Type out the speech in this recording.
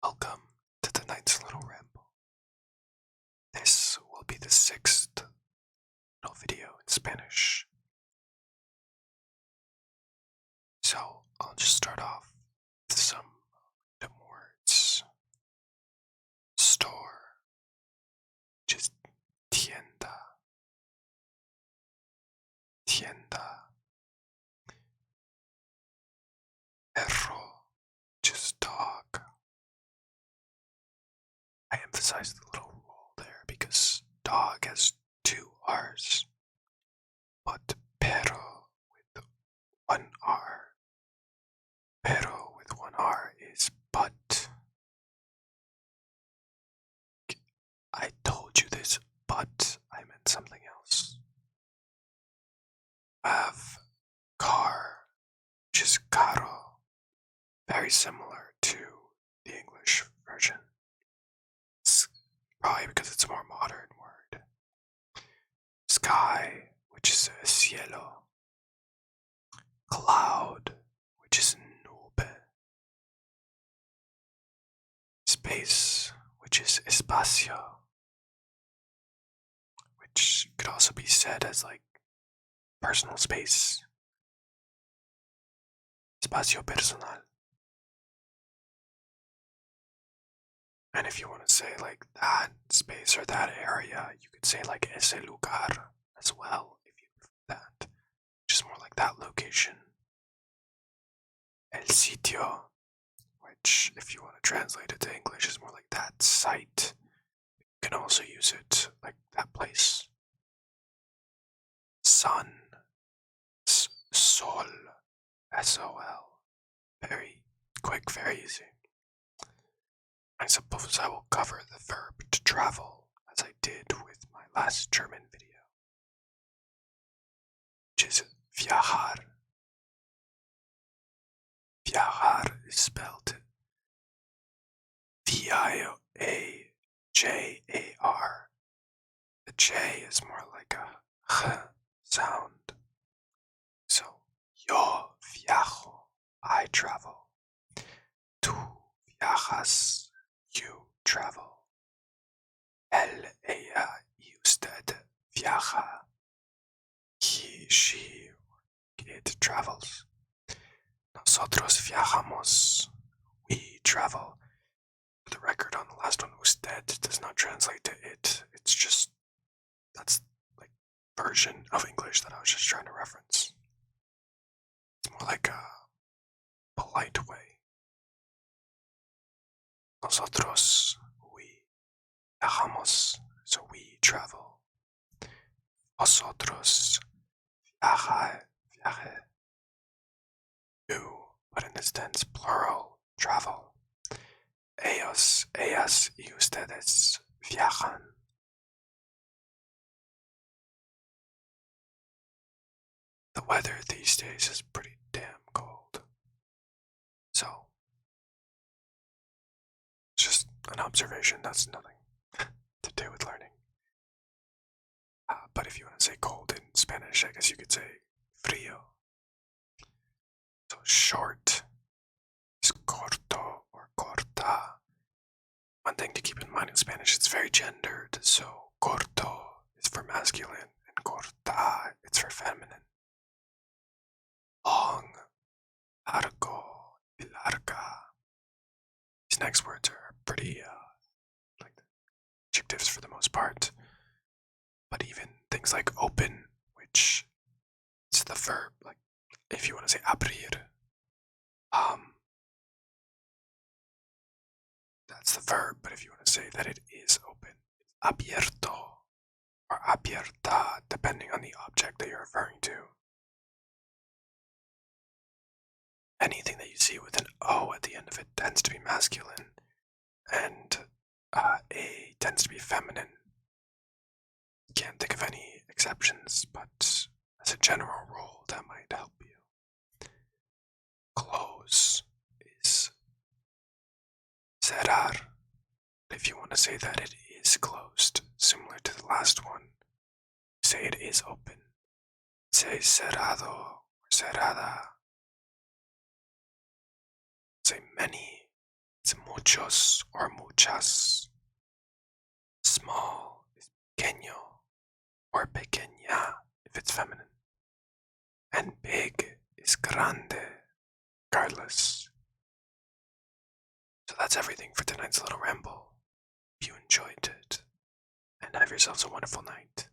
Welcome to tonight's little ramble. This will be the sixth little video in Spanish. So I'll just start off with some random words. Store, which is tienda. Tienda. Perro, which is dog. I emphasize the little roll there because dog has two R's, but perro with one R. Pero with one R is but. I told you this, but I meant something else. I have car, which is carro, very similar to the English version. It's probably because it's a more modern word. Sky, which is cielo. Cloud, which is nube. Space, which is espacio, which could also be said as like personal space. Espacio personal. And if you want to say like that space or that area, you could say like ese lugar as well, if you prefer that. Which is more like that location. El sitio, which if you want to translate it to English is more like that site. You can also use it like that place. Sun, sol, S-O-L. Very quick, very easy. I suppose I will cover the verb to travel as I did with my last German video, which is viajar. Viajar is spelled V-I-A-J-A-R. The J is more like a H sound. So, yo viajo, I travel. Tú viajas, you travel. Él, ella y usted viaja. He, she, it travels. Nosotros viajamos. We travel. For the record on the last one, usted does not translate to it. It's just, that's like version of English that I was just trying to reference. It's more like a polite way. Nosotros, we viajamos, so we travel. Vosotros, viaje. You, but in this tense, plural, travel. Ellos, ellas y ustedes viajan. The weather these days is pretty damn cold. So, it's just an observation, that's nothing to do with learning. But if you want to say cold in Spanish, I guess you could say frío. So short is corto or corta. One thing to keep in mind in Spanish, it's very gendered. So corto is for masculine and corta it's for feminine. Long, largo, y larga. These next words are pretty like adjectives for the most part. But even things like open, which is the verb, like if you want to say abrir, that's the verb, but if you want to say that it is open, it's abierto or abierta, depending on the object that you're referring to. Anything that you see with an O at the end of it tends to be masculine, and A tends to be feminine. Can't think of any exceptions, but as a general rule, that might help you. Close is cerrar. If you want to say that it is closed, similar to the last one, say it is open. Say cerrado or cerrada. Say many, it's mucho. muchos or muchas. Small is pequeño or pequeña if it's feminine. And big is grande, regardless. So that's everything for tonight's little ramble. If you enjoyed it, and have yourselves a wonderful night.